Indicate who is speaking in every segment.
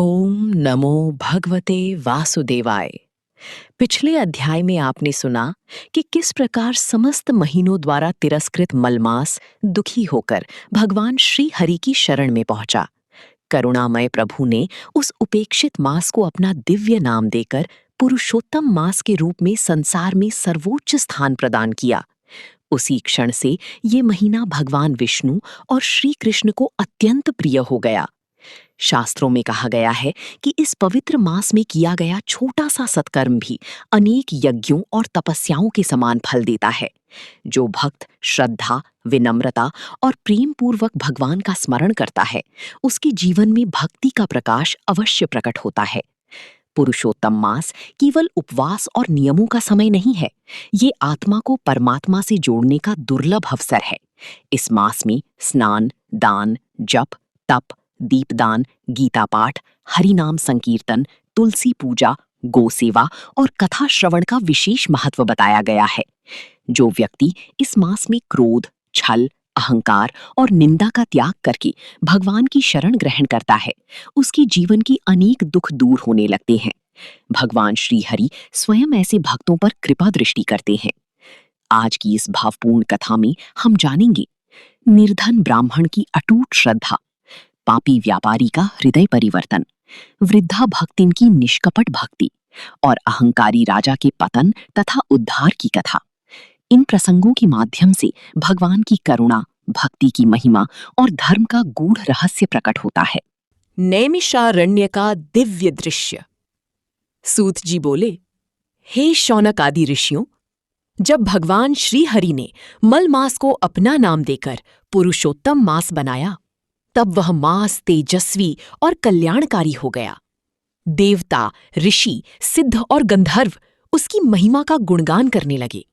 Speaker 1: ओम नमो भगवते वासुदेवाय। पिछले अध्याय में आपने सुना कि किस प्रकार समस्त महीनों द्वारा तिरस्कृत मलमास दुखी होकर भगवान श्री हरि की शरण में पहुंचा। करुणामय प्रभु ने उस उपेक्षित मास को अपना दिव्य नाम देकर पुरुषोत्तम मास के रूप में संसार में सर्वोच्च स्थान प्रदान किया। उसी क्षण से ये महीना भगवान विष्णु और श्री कृष्ण को अत्यंत प्रिय हो गया। शास्त्रों में कहा गया है कि इस पवित्र मास में किया गया छोटा सा सत्कर्म भी अनेक यज्ञों और तपस्याओं के समान फल देता है। जो भक्त श्रद्धा, विनम्रता और प्रेम पूर्वक भगवान का स्मरण करता है, उसके जीवन में भक्ति का प्रकाश अवश्य प्रकट होता है। पुरुषोत्तम मास केवल उपवास और नियमों का समय नहीं है, ये आत्मा को परमात्मा से जोड़ने का दुर्लभ अवसर है। इस मास में स्नान, दान, जप, तप, दीपदान, गीता पाठ, हरि नाम संकीर्तन, तुलसी पूजा, गो सेवा और कथा श्रवण का विशेष महत्व बताया गया है। जो व्यक्ति इस मास में क्रोध, छल, अहंकार और निंदा का त्याग करके भगवान की शरण ग्रहण करता है, उसके जीवन की अनेक दुख दूर होने लगते हैं। भगवान श्री हरि स्वयं ऐसे भक्तों पर कृपा दृष्टि करते हैं। आज की इस भावपूर्ण कथा में हम जानेंगे निर्धन ब्राह्मण की अटूट श्रद्धा, पापी व्यापारी का हृदय परिवर्तन, वृद्धा भक्तिन की निष्कपट भक्ति और अहंकारी राजा के पतन तथा उद्धार की कथा। इन प्रसंगों के माध्यम से भगवान की करुणा, भक्ति की महिमा और धर्म का गूढ़ रहस्य प्रकट होता है। नैमिषारण्य का दिव्य दृश्य। सूत जी बोले, हे शौनक आदि ऋषियों, जब भगवान श्री हरि ने मल मास को अपना नाम देकर पुरुषोत्तम मास बनाया, तब वह मास तेजस्वी और कल्याणकारी हो गया। देवता, ऋषि, सिद्ध और गंधर्व उसकी महिमा का गुणगान करने लगे।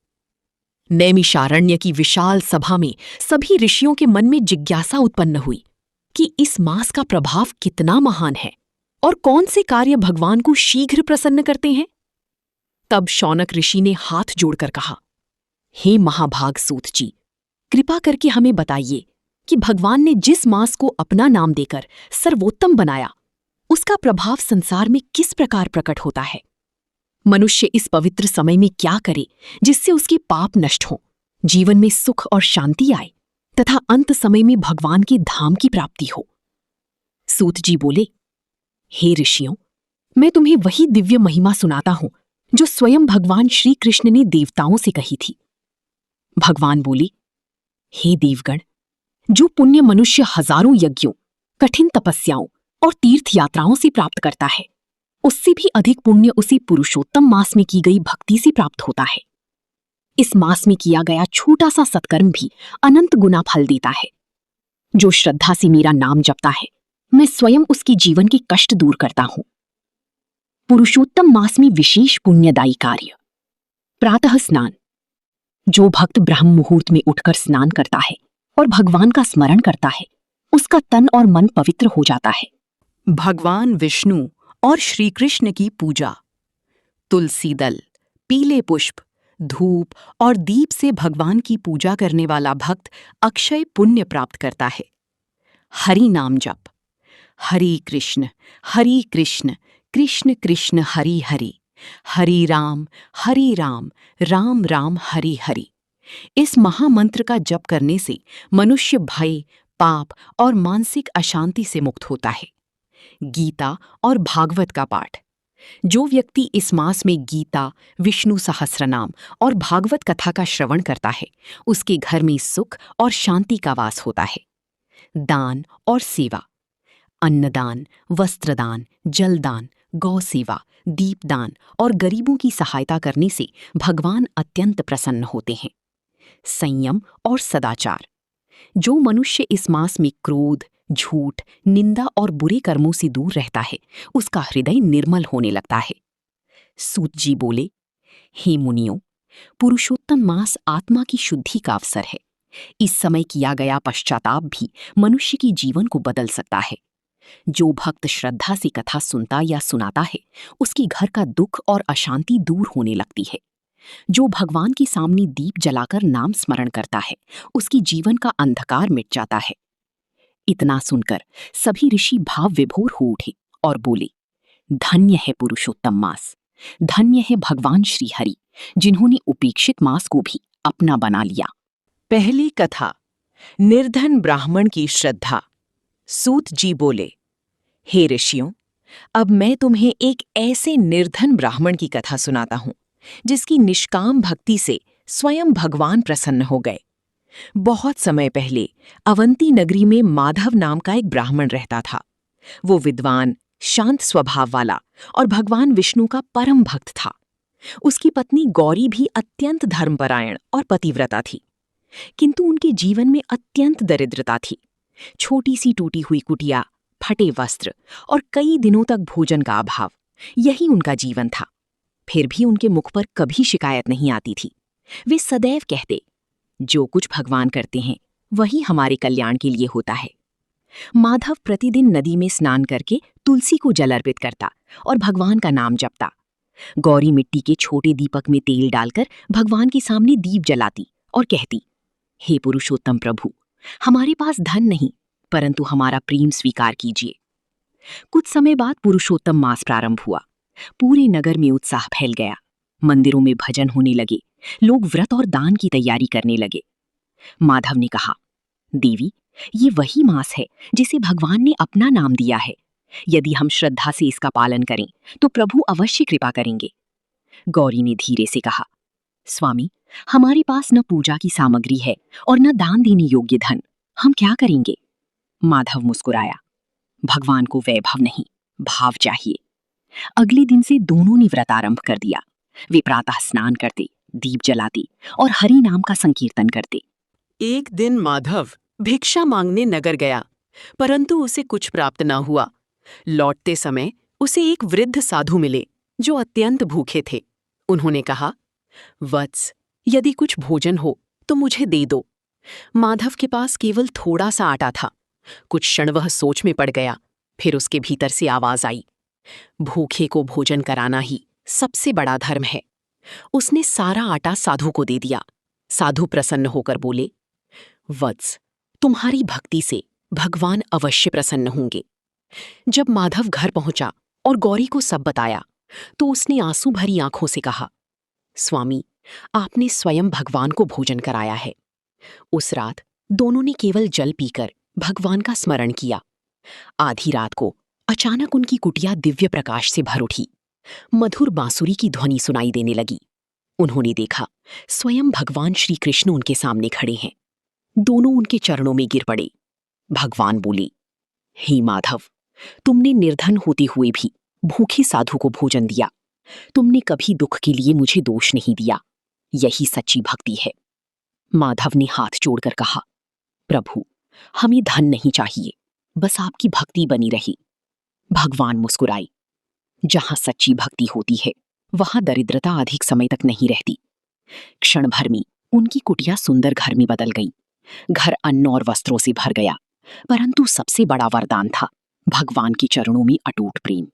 Speaker 1: नैमिषारण्य की विशाल सभा में सभी ऋषियों के मन में जिज्ञासा उत्पन्न हुई कि इस मास का प्रभाव कितना महान है और कौन से कार्य भगवान को शीघ्र प्रसन्न करते हैं। तब शौनक ऋषि ने हाथ जोड़कर कहा, हे महाभाग सूत जी, कृपा करके हमें बताइए कि भगवान ने जिस मास को अपना नाम देकर सर्वोत्तम बनाया, उसका प्रभाव संसार में किस प्रकार प्रकट होता है। मनुष्य इस पवित्र समय में क्या करे जिससे उसके पाप नष्ट हों, जीवन में सुख और शांति आए तथा अंत समय में भगवान के धाम की प्राप्ति हो। सूत जी बोले, हे ऋषियों, मैं तुम्हें वही दिव्य महिमा सुनाता हूं जो स्वयं भगवान श्री कृष्ण ने देवताओं से कही थी। भगवान बोले, हे देवगण, जो पुण्य मनुष्य हजारों यज्ञों, कठिन तपस्याओं और तीर्थ यात्राओं से प्राप्त करता है, उससे भी अधिक पुण्य उसे पुरुषोत्तम मास में की गई भक्ति से प्राप्त होता है। इस मास में किया गया छोटा सा सत्कर्म भी अनंत गुना फल देता है। जो श्रद्धा से मेरा नाम जपता है, मैं स्वयं उसके जीवन के कष्ट दूर करता हूं। पुरुषोत्तम मास में विशेष पुण्यदायी कार्य। प्रातः स्नान। जो भक्त ब्रह्म मुहूर्त में उठकर स्नान करता है और भगवान का स्मरण करता है, उसका तन और मन पवित्र हो जाता है। भगवान विष्णु और श्री कृष्ण की पूजा। तुलसी दल, पीले पुष्प, धूप और दीप से भगवान की पूजा करने वाला भक्त अक्षय पुण्य प्राप्त करता है। हरि नाम जप। हरि कृष्ण कृष्ण कृष्ण हरि हरि, हरि राम राम राम हरि हरि। इस महामंत्र का जप करने से मनुष्य भय, पाप और मानसिक अशांति से मुक्त होता है। गीता और भागवत का पाठ। जो व्यक्ति इस मास में गीता, विष्णु सहस्रनाम और भागवत कथा का श्रवण करता है, उसके घर में सुख और शांति का वास होता है। दान और सेवा। अन्नदान, वस्त्रदान, जलदान, गौ सेवा, दीपदान और गरीबों की सहायता करने से भगवान अत्यंत प्रसन्न होते हैं। संयम और सदाचार। जो मनुष्य इस मास में क्रोध, झूठ, निंदा और बुरे कर्मों से दूर रहता है, उसका हृदय निर्मल होने लगता है। सूत जी बोले, हे मुनियों, पुरुषोत्तम मास आत्मा की शुद्धि का अवसर है। इस समय किया गया पश्चाताप भी मनुष्य के जीवन को बदल सकता है। जो भक्त श्रद्धा से कथा सुनता या सुनाता है, उसके घर का दुख और अशांति दूर होने लगती है। जो भगवान के सामने दीप जलाकर नाम स्मरण करता है, उसकी जीवन का अंधकार मिट जाता है। इतना सुनकर सभी ऋषि भाव विभोर हो उठे
Speaker 2: और बोले, धन्य है पुरुषोत्तम मास, धन्य है भगवान श्री हरि, जिन्होंने उपेक्षित मास को भी अपना बना लिया।
Speaker 1: पहली कथा, निर्धन ब्राह्मण की श्रद्धा। सूत जी बोले, हे ऋषियों, अब मैं तुम्हें एक ऐसे निर्धन ब्राह्मण की कथा सुनाता हूं जिसकी निष्काम भक्ति से स्वयं भगवान प्रसन्न हो गए। बहुत समय पहले अवंती नगरी में माधव नाम का एक ब्राह्मण रहता था। वो विद्वान, शांत स्वभाव वाला और भगवान विष्णु का परम भक्त था। उसकी पत्नी गौरी भी अत्यंत धर्मपरायण और पतिव्रता थी, किंतु उनके जीवन में अत्यंत दरिद्रता थी। छोटी सी टूटी हुई कुटिया, फटे वस्त्र और कई दिनों तक भोजन का अभाव, यही उनका जीवन था। फिर भी उनके मुख पर कभी शिकायत नहीं आती थी। वे सदैव कहते, जो कुछ भगवान करते हैं वही हमारे कल्याण के लिए होता है। माधव प्रतिदिन नदी में स्नान करके तुलसी को जल अर्पित करता और भगवान का नाम जपता। गौरी मिट्टी के छोटे दीपक में तेल डालकर भगवान के सामने दीप जलाती और कहती, हे पुरुषोत्तम प्रभु, हमारे पास धन नहीं, परंतु हमारा प्रेम स्वीकार कीजिए। कुछ समय बाद पुरुषोत्तम मास प्रारंभ हुआ। पूरे नगर में उत्साह फैल गया। मंदिरों में भजन होने लगे, लोग व्रत और दान की तैयारी करने लगे। माधव ने कहा, देवी, ये वही मास है जिसे भगवान ने अपना नाम दिया है। यदि हम श्रद्धा से इसका पालन करें तो प्रभु अवश्य कृपा करेंगे। गौरी ने धीरे से कहा, स्वामी, हमारे पास न पूजा की सामग्री है और न दान देने योग्य धन, हम क्या करेंगे? माधव मुस्कुराया, भगवान को वैभव नहीं, भाव चाहिए। अगले दिन से दोनों ने व्रत आरंभ कर दिया। वे प्रातः स्नान करते, दीप जलाते और हरि नाम का संकीर्तन करते।
Speaker 3: एक दिन माधव भिक्षा मांगने नगर गया, परंतु उसे कुछ प्राप्त न हुआ। लौटते समय उसे एक वृद्ध साधु मिले जो अत्यंत भूखे थे। उन्होंने कहा, वत्स, यदि कुछ भोजन हो तो मुझे दे दो। माधव के पास केवल थोड़ा सा आटा था। कुछ क्षण वह सोच में पड़ गया। फिर उसके भीतर से आवाज आई, भूखे को भोजन कराना ही सबसे बड़ा धर्म है। उसने सारा आटा साधु को दे दिया। साधु प्रसन्न होकर बोले, वत्स, तुम्हारी भक्ति से भगवान अवश्य प्रसन्न होंगे। जब माधव घर पहुंचा और गौरी को सब बताया तो उसने आंसू भरी आंखों से कहा, स्वामी, आपने स्वयं भगवान को भोजन कराया है। उस रात दोनों ने केवल जल पीकर भगवान का स्मरण किया। आधी रात को अचानक उनकी कुटिया दिव्य प्रकाश से भर उठी। मधुर बांसुरी की ध्वनि सुनाई देने लगी। उन्होंने देखा, स्वयं भगवान श्री कृष्ण उनके सामने खड़े हैं। दोनों उनके चरणों में गिर पड़े। भगवान बोले, हे माधव, तुमने निर्धन होते हुए भी भूखे साधु को भोजन दिया। तुमने कभी दुख के लिए मुझे दोष नहीं दिया। यही सच्ची भक्ति है। माधव ने हाथ जोड़कर कहा, प्रभु, हमें धन नहीं चाहिए, बस आपकी भक्ति बनी रही। भगवान मुस्कुराए। जहां सच्ची भक्ति होती है वहां दरिद्रता अधिक समय तक नहीं रहती। क्षण भर में उनकी कुटिया सुंदर घर में बदल गई। घर अन्न और वस्त्रों से भर गया, परंतु सबसे बड़ा वरदान था भगवान के चरणों में अटूट प्रेम।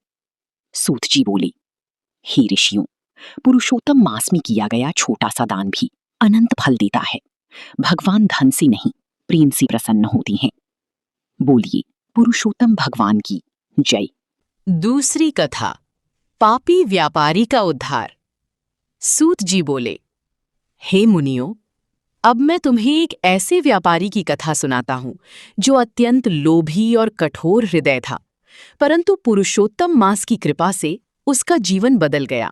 Speaker 3: सूत जी बोले, हे ऋषियों, पुरुषोत्तम मास में किया गया छोटा सा दान भी अनंत फल देता है। भगवान धन से नहीं, प्रेम से प्रसन्न होते हैं। बोलिए, पुरुषोत्तम भगवान की जय। दूसरी कथा, पापी व्यापारी का उद्धार। सूत जी बोले, हे मुनियों, अब मैं तुम्हें एक ऐसे व्यापारी की कथा सुनाता हूं जो अत्यंत लोभी और कठोर हृदय था, परंतु पुरुषोत्तम मास की कृपा से उसका जीवन बदल गया।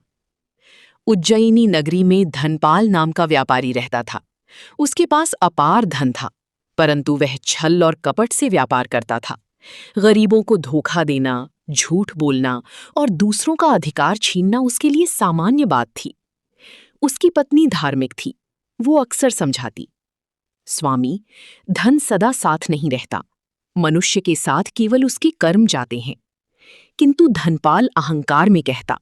Speaker 3: उज्जयिनी नगरी में धनपाल नाम का व्यापारी रहता था। उसके पास अपार धन था, परंतु वह छल और कपट से व्यापार करता था। गरीबों को धोखा देना, झूठ बोलना और दूसरों का अधिकार छीनना उसके लिए सामान्य बात थी। उसकी पत्नी धार्मिक थी। वो अक्सर समझाती, स्वामी, धन सदा साथ नहीं रहता। मनुष्य के साथ केवल उसके कर्म जाते हैं। किंतु धनपाल अहंकार में कहता,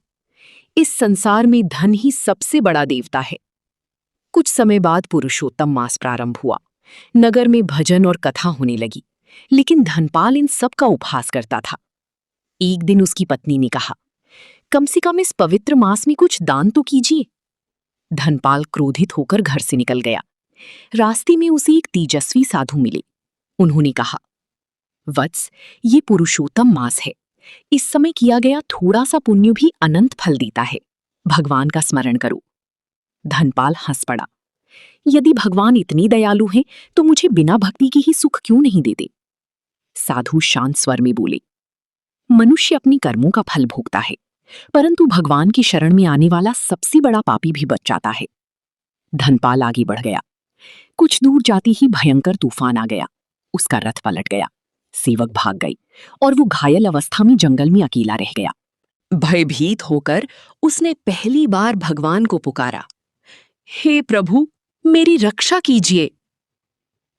Speaker 3: इस संसार में धन ही सबसे बड़ा देवता है। कुछ समय बाद पुरुषोत्तम मास प्रारंभ हुआ। नगर में भजन और कथा होने लगी, लेकिन धनपाल इन सब का उपहास करता था। एक दिन उसकी पत्नी ने कहा, कम से कम इस पवित्र मास में कुछ दान तो कीजिए। धनपाल क्रोधित होकर घर से निकल गया। रास्ते में उसे एक तेजस्वी साधु मिले। उन्होंने कहा, वत्स, ये पुरुषोत्तम मास है।
Speaker 2: इस समय किया गया थोड़ा सा पुण्य भी अनंत फल देता है। भगवान का स्मरण करो। धनपाल हंस पड़ा। यदि भगवान इतनी दयालु हैं, तो मुझे बिना भक्ति के ही सुख क्यों नहीं देते? साधु शांत स्वर में बोले, मनुष्य अपनी कर्मों का फल भोगता है, परंतु भगवान की शरण में आने वाला सबसे बड़ा पापी भी बच जाता है। धनपाल आगे बढ़ गया। कुछ दूर जाते ही भयंकर तूफान आ गया। उसका रथ पलट गया। सेवक भाग गई और वो घायल अवस्था में जंगल में अकेला रह गया।
Speaker 3: भयभीत होकर उसने पहली बार भगवान को पुकारा, हे प्रभु, मेरी रक्षा कीजिए।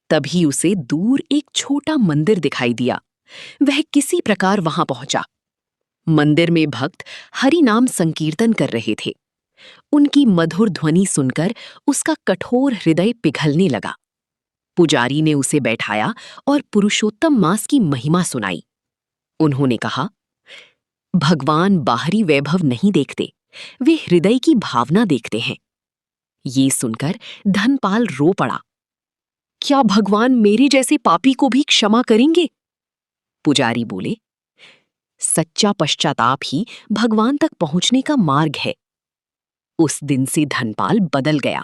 Speaker 3: तभी उसे दूर एक छोटा मंदिर दिखाई दिया। वह किसी प्रकार वहां पहुंचा। मंदिर में भक्त हरि नाम संकीर्तन कर रहे थे। उनकी मधुर ध्वनि सुनकर उसका कठोर हृदय पिघलने लगा। पुजारी ने उसे बैठाया और पुरुषोत्तम मास की महिमा सुनाई। उन्होंने कहा, भगवान बाहरी वैभव नहीं देखते, वे हृदय की भावना देखते हैं। ये सुनकर धनपाल रो पड़ा। क्या भगवान मेरे जैसे पापी को भी क्षमा करेंगे? पुजारी बोले, सच्चा पश्चाताप ही भगवान तक पहुंचने का मार्ग है। उस दिन से धनपाल बदल गया।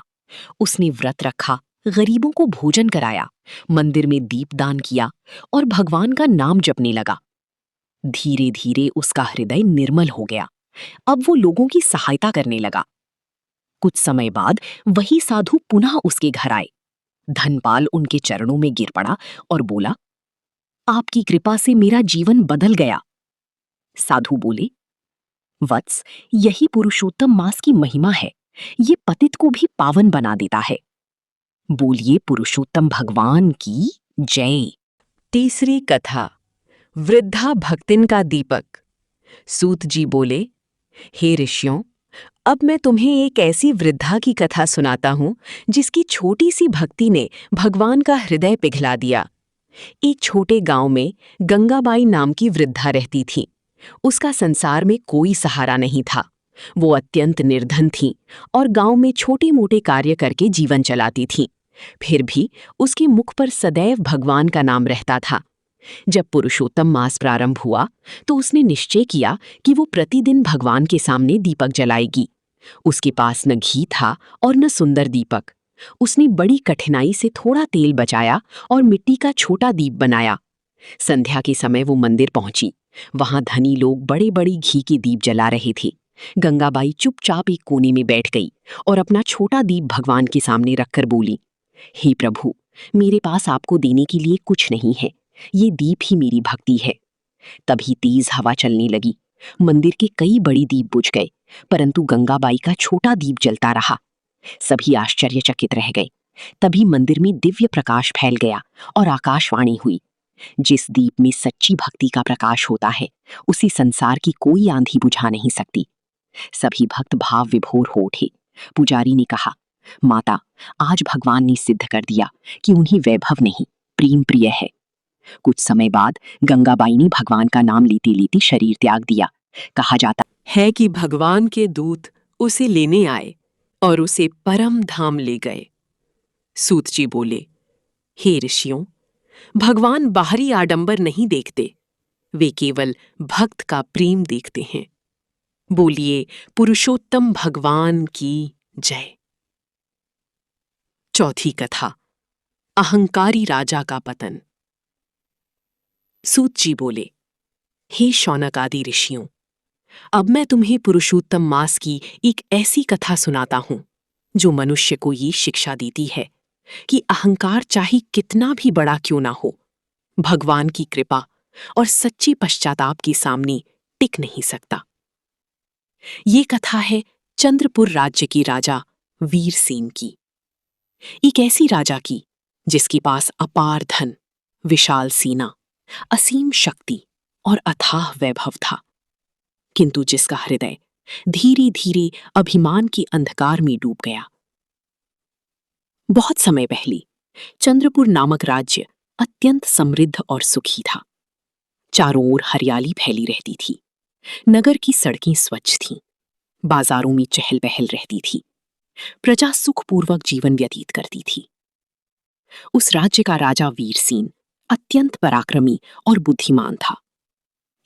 Speaker 3: उसने व्रत रखा, गरीबों को भोजन कराया, मंदिर में दीपदान किया और भगवान का नाम जपने लगा। धीरे धीरे उसका हृदय निर्मल हो गया। अब वो लोगों की सहायता करने लगा। कुछ समय बाद वही साधु पुनः उसके घर आए। धनपाल उनके चरणों में गिर पड़ा और बोला, आपकी कृपा से मेरा जीवन बदल गया। साधु बोले, वत्स, यही पुरुषोत्तम मास की महिमा है। ये पतित को भी पावन बना देता है। बोलिए पुरुषोत्तम भगवान की जय। तीसरी कथा, वृद्धा भक्तिन का दीपक। सूत जी बोले, हे ऋषियों, अब मैं तुम्हें एक ऐसी वृद्धा की कथा सुनाता हूं जिसकी छोटी सी भक्ति ने भगवान का हृदय पिघला दिया। एक छोटे गांव में गंगाबाई नाम की वृद्धा रहती थी। उसका संसार में कोई सहारा नहीं था। वो अत्यंत निर्धन थी और गांव में छोटे मोटे कार्य करके जीवन चलाती थी। फिर भी उसके मुख पर सदैव भगवान का नाम रहता था। जब पुरुषोत्तम मास प्रारंभ हुआ तो उसने निश्चय किया कि वो प्रतिदिन भगवान के सामने दीपक जलाएगी। उसके पास न घी था और न सुंदर दीपक। उसने बड़ी कठिनाई से थोड़ा तेल बचाया और मिट्टी का छोटा दीप बनाया। संध्या के समय वो मंदिर पहुंची। वहां धनी लोग बड़े बड़े घी के दीप जला रहे थे। गंगाबाई चुपचाप एक कोने में बैठ गई और अपना छोटा दीप भगवान के सामने रखकर बोली, हे प्रभु, मेरे पास आपको देने के लिए कुछ नहीं है। ये दीप ही मेरी भक्ति है। तभी तेज हवा चलने लगी। मंदिर के कई बड़ी दीप बुझ गए, परंतु गंगाबाई का छोटा दीप जलता रहा। सभी आश्चर्यचकित रह गए। तभी मंदिर में दिव्य प्रकाश फैल गया और आकाशवाणी हुई, जिस दीप में सच्ची भक्ति का प्रकाश होता है, उसे संसार की कोई आंधी बुझा नहीं सकती। सभी भक्त भाव विभोर हो उठे। पुजारी ने कहा, माता, आज भगवान ने सिद्ध कर दिया कि उन्हें वैभव नहीं, प्रेम प्रिय है। कुछ समय बाद गंगाबाई ने भगवान का नाम लेते लेते शरीर त्याग दिया। कहा जाता है कि भगवान के दूत उसे लेने आए और उसे परम धाम ले गए। सूत जी बोले, हे ऋषियों, भगवान बाहरी आडंबर नहीं देखते, वे केवल भक्त का प्रेम देखते हैं। बोलिए पुरुषोत्तम भगवान की जय। चौथी कथा, अहंकारी राजा का पतन। सूत जी बोले, हे शौनक आदि ऋषियों, अब मैं तुम्हें पुरुषोत्तम मास की एक ऐसी कथा सुनाता हूं जो मनुष्य को ये शिक्षा देती है कि अहंकार चाहे कितना भी बड़ा क्यों ना हो, भगवान की कृपा और सच्ची पश्चाताप के सामने टिक नहीं सकता। ये कथा है चंद्रपुर राज्य की राजा वीरसेन की। एक ऐसी राजा की जिसके पास अपार धन, विशाल सेना, असीम शक्ति और अथाह वैभव था, किंतु जिसका हृदय धीरे धीरे अभिमान के अंधकार में डूब गया। बहुत समय पहले चंद्रपुर नामक राज्य अत्यंत समृद्ध और सुखी था। चारों ओर हरियाली फैली रहती थी। नगर की सड़कें स्वच्छ थीं, बाजारों में चहल पहल रहती थी। प्रजा सुखपूर्वक जीवन व्यतीत करती थी। उस राज्य का राजा वीरसेन अत्यंत पराक्रमी और बुद्धिमान था।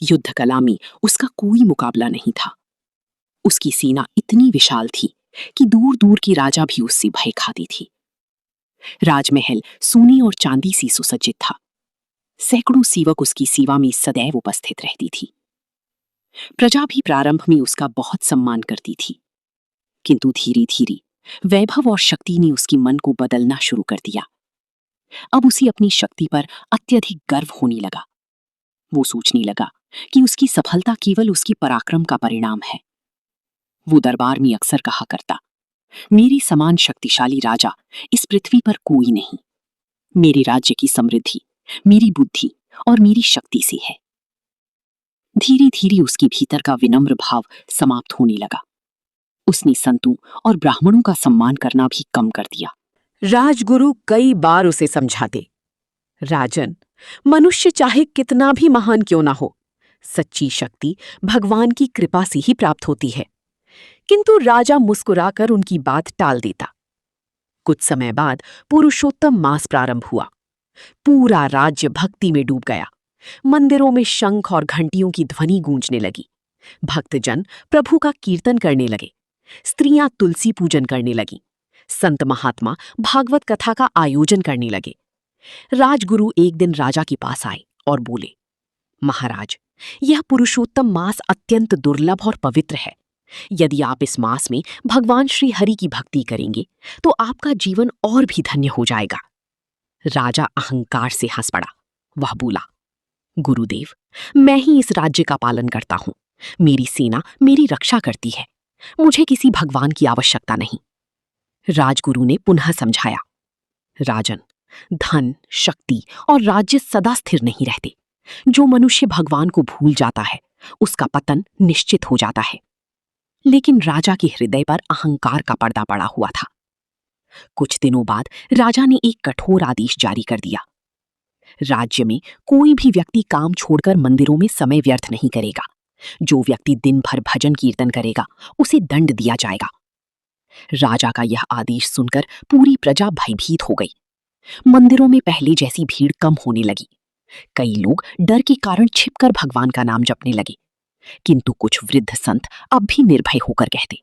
Speaker 2: युद्ध कला में उसका कोई मुकाबला नहीं था। उसकी सेना इतनी विशाल थी कि दूर दूर के राजा भी उससे भय खाती थी। राजमहल सोने और चांदी से सुसज्जित था। सैकड़ों सेवक उसकी सेवा में सदैव उपस्थित रहती थी। प्रजा भी प्रारंभ में उसका बहुत सम्मान करती थी, किंतु धीरे धीरे वैभव और शक्ति ने उसकी मन को बदलना शुरू कर दिया। अब उसे अपनी शक्ति पर अत्यधिक गर्व होने लगा। वो सोचने लगा कि उसकी सफलता केवल उसकी पराक्रम का परिणाम है। वो दरबार में अक्सर कहा करता, मेरे समान शक्तिशाली राजा इस पृथ्वी पर कोई नहीं। मेरे राज्य की समृद्धि मेरी बुद्धि और मेरी शक्ति से है। धीरे धीरे उसके भीतर का विनम्र भाव समाप्त होने लगा। उसने संतों और ब्राह्मणों का सम्मान करना भी कम कर दिया।
Speaker 3: राजगुरु कई बार उसे समझाते, राजन, मनुष्य चाहे कितना भी महान क्यों ना हो, सच्ची शक्ति भगवान की कृपा से ही प्राप्त होती है। किंतु राजा मुस्कुराकर उनकी बात टाल देता। कुछ समय बाद पुरुषोत्तम मास प्रारंभ हुआ। पूरा राज्य भक्ति में डूब गया। मंदिरों में शंख और घंटियों की ध्वनि गूंजने लगी। भक्तजन प्रभु का कीर्तन करने लगे। स्त्रियां तुलसी पूजन करने लगीं। संत महात्मा भागवत कथा का आयोजन करने लगे। राजगुरु एक दिन राजा के पास आए और बोले, महाराज, यह पुरुषोत्तम मास अत्यंत दुर्लभ और पवित्र है। यदि आप इस मास में भगवान श्री हरि की भक्ति करेंगे तो आपका जीवन और भी धन्य हो जाएगा। राजा अहंकार से हंस पड़ा। वह बोला, गुरुदेव, मैं ही इस राज्य का पालन करता हूं। मेरी सेना मेरी रक्षा करती है। मुझे किसी भगवान की आवश्यकता नहीं। राजगुरु ने पुनः समझाया, राजन, धन, शक्ति और राज्य सदा स्थिर नहीं रहते। जो मनुष्य भगवान को भूल जाता है उसका पतन निश्चित हो जाता है। लेकिन राजा के हृदय पर अहंकार का पर्दा पड़ा हुआ था। कुछ दिनों बाद राजा ने एक कठोर आदेश जारी कर दिया। राज्य में कोई भी व्यक्ति काम छोड़कर मंदिरों में समय व्यर्थ नहीं करेगा। जो व्यक्ति दिन भर भजन कीर्तन करेगा उसे दंड दिया जाएगा। राजा का यह आदेश सुनकर पूरी प्रजा भयभीत हो गई। मंदिरों में पहले जैसी भीड़ कम होने लगी। कई लोग डर के कारण छिपकर भगवान का नाम जपने लगे। किंतु कुछ वृद्ध संत अब भी निर्भय होकर कहते,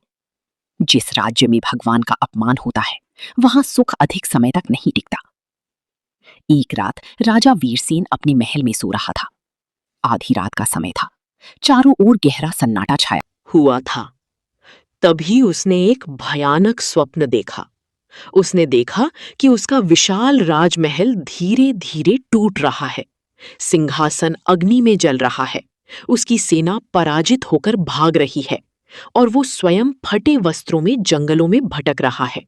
Speaker 3: जिस राज्य में भगवान का अपमान होता है वहां सुख अधिक समय तक नहीं टिकता। एक रात राजा वीरसेन अपने महल में सो रहा था। आधी रात का समय था। चारों ओर गहरा सन्नाटा छाया हुआ था। तभी उसने एक भयानक स्वप्न देखा। उसने देखा कि उसका विशाल राजमहल धीरे धीरे टूट रहा है। सिंहासन अग्नि में जल रहा है। उसकी सेना पराजित होकर भाग रही है और वो स्वयं फटे वस्त्रों में जंगलों में भटक रहा है।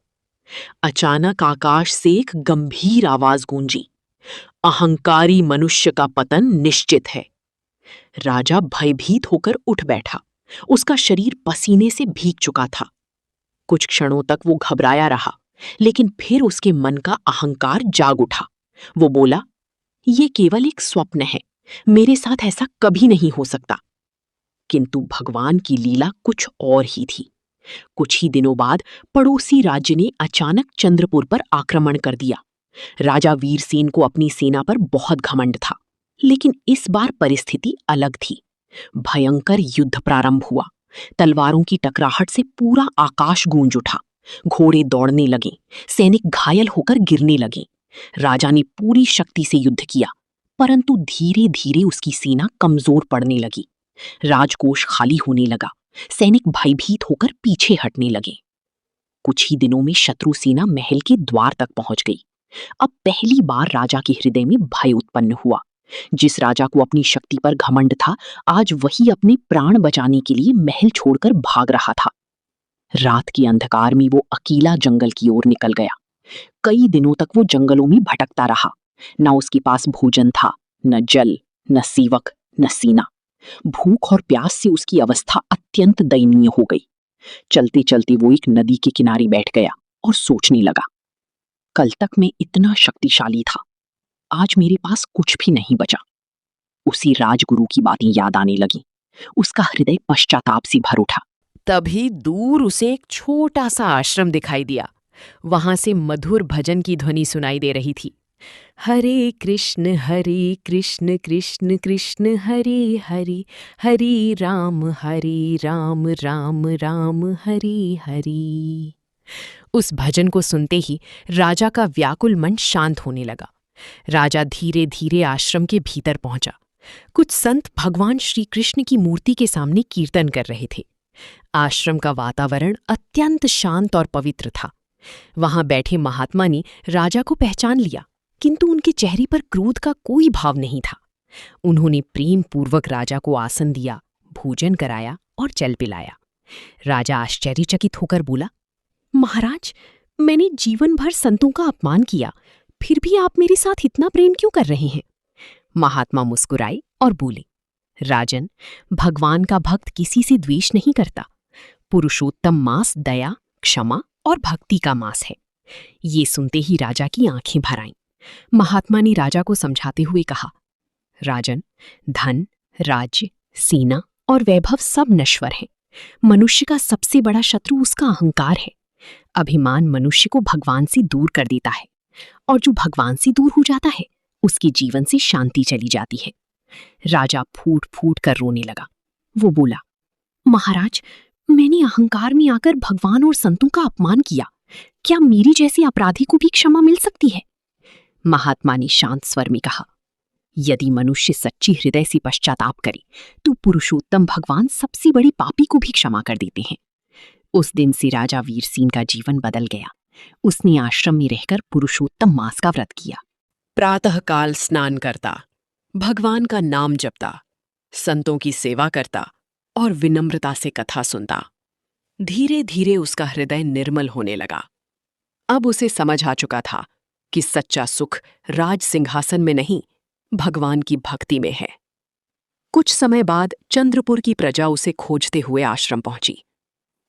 Speaker 3: अचानक आकाश से एक गंभीर आवाज गूंजी, अहंकारी मनुष्य का पतन निश्चित है। राजा भयभीत होकर उठ बैठा। उसका शरीर पसीने से भीग चुका था। कुछ क्षणों तक वो घबराया रहा, लेकिन फिर उसके मन का अहंकार जाग उठा। वो बोला, ये केवल एक स्वप्न है। मेरे साथ ऐसा कभी नहीं हो सकता। किंतु भगवान की लीला कुछ और ही थी। कुछ ही दिनों बाद पड़ोसी राज्य ने अचानक चंद्रपुर पर आक्रमण कर दिया। राजा वीरसेन को अपनी सेना पर बहुत घमंड था, लेकिन इस बार परिस्थिति अलग थी। भयंकर युद्ध प्रारंभ हुआ। तलवारों की टकराहट से पूरा आकाश गूंज उठा। घोड़े दौड़ने लगे। सैनिक घायल होकर गिरने लगे। राजा ने पूरी शक्ति से युद्ध किया, परंतु धीरे धीरे उसकी सेना कमजोर पड़ने लगी। राजकोष खाली होने लगा। सैनिक भयभीत होकर पीछे हटने लगे। कुछ ही दिनों में शत्रु सेना महल के द्वार तक पहुंच गई। अब पहली बार राजा के हृदय में भय उत्पन्न हुआ। जिस राजा को अपनी शक्ति पर घमंड था, आज वही अपने प्राण बचाने के लिए महल छोड़कर भाग रहा था। रात के अंधकार में वो अकेला जंगल की ओर निकल गया। कई दिनों तक वो जंगलों में भटकता रहा। न उसके पास भोजन था, न जल, न सेवक, न सेना। भूख और प्यास से उसकी अवस्था अत्यंत दयनीय हो गई। चलते चलते वो एक नदी के किनारे बैठ गया और सोचने लगा, कल तक मैं इतना शक्तिशाली था, आज मेरे पास कुछ भी नहीं बचा। उसी राजगुरु की बातें याद आने लगी। उसका हृदय पश्चाताप से भर उठा। तभी दूर उसे एक छोटा सा आश्रम दिखाई दिया। वहां से मधुर भजन की ध्वनि सुनाई दे रही थी। हरे कृष्ण कृष्ण कृष्ण हरे हरे, हरे राम राम राम हरे हरे। उस भजन को सुनते ही राजा का व्याकुल मन शांत होने लगा। राजा धीरे धीरे आश्रम के भीतर पहुंचा। कुछ संत भगवान श्री कृष्ण की मूर्ति के सामने कीर्तन कर रहे थे। आश्रम का वातावरण अत्यंत शांत और पवित्र था। वहां बैठे महात्मा ने राजा को पहचान लिया, किंतु उनके चेहरे पर क्रोध का कोई भाव नहीं था। उन्होंने प्रेम पूर्वक राजा को आसन दिया, भोजन कराया और जल पिलाया। राजा आश्चर्यचकित होकर बोला, महाराज, मैंने जीवन भर संतों का अपमान किया, फिर भी आप मेरे साथ इतना प्रेम क्यों कर रहे हैं? महात्मा मुस्कुराए और बोले, राजन, भगवान का भक्त किसी से द्वेष नहीं करता। पुरुषोत्तम मास दया, क्षमा और भक्ति का मास है। ये सुनते ही राजा की आंखें भर आईं। महात्मा ने राजा को समझाते हुए कहा, राजन, धन, राज्य, सेना और वैभव सब नश्वर हैं। मनुष्य का सबसे बड़ा शत्रु उसका अहंकार है। अभिमान मनुष्य को भगवान से दूर कर देता है, और जो भगवान से दूर हो जाता है उसके जीवन से शांति चली जाती है। राजा फूट फूट कर रोने लगा। वो बोला, महाराज, मैंने अहंकार में आकर भगवान और संतों का अपमान किया। क्या मेरी जैसे अपराधी को भी क्षमा मिल सकती है? महात्मा ने शांत स्वर में कहा, यदि मनुष्य सच्ची हृदय से पश्चाताप करे तो पुरुषोत्तम भगवान सबसे बड़े पापी को भी क्षमा कर देते हैं। उस दिन से राजा वीरसेन का जीवन बदल गया। उसने आश्रम में रहकर पुरुषोत्तम मास का व्रत किया। प्रातःकाल स्नान करता, भगवान का नाम जपता, संतों की सेवा करता और विनम्रता से कथा सुनता। धीरे धीरे उसका हृदय निर्मल होने लगा। अब उसे समझ आ चुका था कि सच्चा सुख राज सिंहासन में नहीं, भगवान की भक्ति में है। कुछ समय बाद चंद्रपुर की प्रजा उसे खोजते हुए आश्रम पहुंची।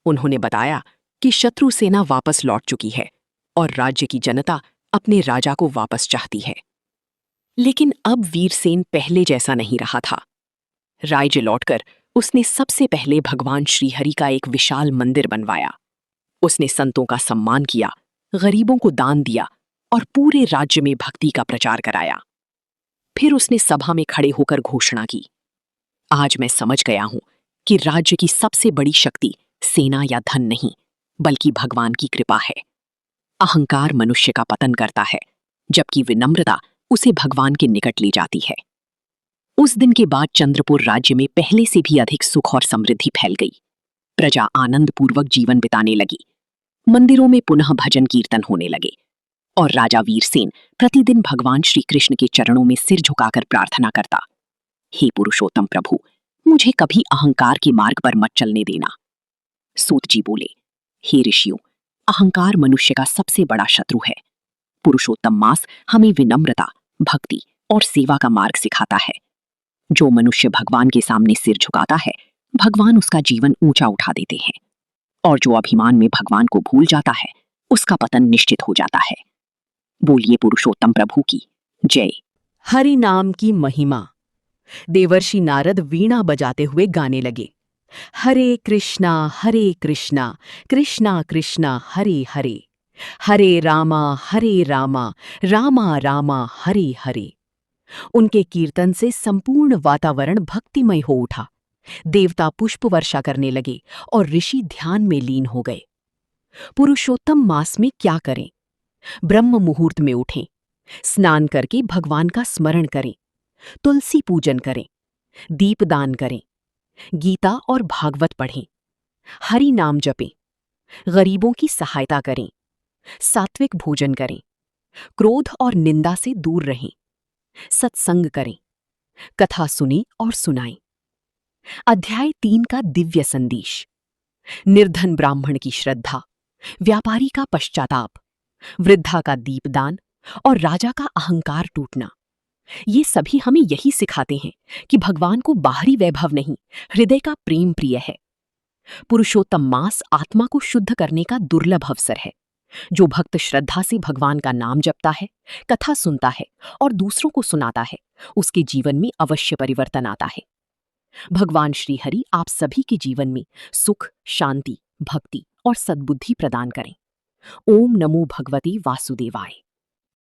Speaker 3: उन्होंने बताया कि शत्रु सेना वापस लौट चुकी है और राज्य की जनता अपने राजा को वापस चाहती है। लेकिन अब वीरसेन पहले जैसा नहीं रहा था। राज्य लौटकर उसने सबसे पहले भगवान श्रीहरि का एक विशाल मंदिर बनवाया। उसने संतों का सम्मान किया, गरीबों को दान दिया और पूरे राज्य में भक्ति का प्रचार कराया। फिर उसने सभा में खड़े होकर घोषणा की, आज मैं समझ गया हूं कि राज्य की सबसे बड़ी शक्ति सेना या धन नहीं, बल्कि भगवान की कृपा है। अहंकार मनुष्य का पतन करता है, जबकि विनम्रता उसे भगवान के निकट ले जाती है। उस दिन के बाद चंद्रपुर राज्य में पहले से भी अधिक सुख और समृद्धि फैल गई। प्रजा आनंदपूर्वक जीवन बिताने लगी। मंदिरों में पुनः भजन कीर्तन होने लगे और राजा वीरसेन प्रतिदिन भगवान श्री कृष्ण के चरणों में सिर झुकाकर प्रार्थना करता, हे पुरुषोत्तम प्रभु, मुझे कभी अहंकार के मार्ग पर मत चलने देना। सूत जी बोले, हे ऋषियों, अहंकार मनुष्य का सबसे बड़ा शत्रु है। पुरुषोत्तम मास हमें विनम्रता, भक्ति और सेवा का मार्ग सिखाता है। जो मनुष्य भगवान के सामने सिर झुकाता है, भगवान उसका जीवन ऊंचा उठा देते हैं, और जो अभिमान में भगवान को भूल जाता है, उसका पतन निश्चित हो जाता है। बोलिए पुरुषोत्तम प्रभु की जय। हरि नाम की महिमा। देवर्षि नारद वीणा बजाते हुए गाने लगे, हरे कृष्णा कृष्णा कृष्णा हरे हरे, हरे रामा रामा रामा हरे हरे। उनके कीर्तन से संपूर्ण वातावरण भक्तिमय हो उठा। देवता पुष्प वर्षा करने लगे और ऋषि ध्यान में लीन हो गए। पुरुषोत्तम मास में क्या करें? ब्रह्म मुहूर्त में उठें, स्नान करके भगवान का स्मरण करें, तुलसी पूजन करें, दीपदान करें, गीता और भागवत पढ़ें, हरि नाम जपें, गरीबों की सहायता करें, सात्विक भोजन करें, क्रोध और निंदा से दूर रहें, सत्संग करें, कथा सुनें और सुनाएं। अध्याय 3 का दिव्य संदेश। निर्धन ब्राह्मण की श्रद्धा, व्यापारी का पश्चाताप, वृद्धा का दीपदान और राजा का अहंकार टूटना। ये सभी हमें यही सिखाते हैं कि भगवान को बाहरी वैभव नहीं, हृदय का प्रेम प्रिय है। पुरुषोत्तम मास आत्मा को शुद्ध करने का दुर्लभ अवसर है। जो भक्त श्रद्धा से भगवान का नाम जपता है, कथा सुनता है और दूसरों को सुनाता है, उसके जीवन में अवश्य परिवर्तन आता है। भगवान श्रीहरि आप सभी के जीवन में सुख, शांति, भक्ति और सद्बुद्धि प्रदान करें। ओम नमो भगवते वासुदेवाय।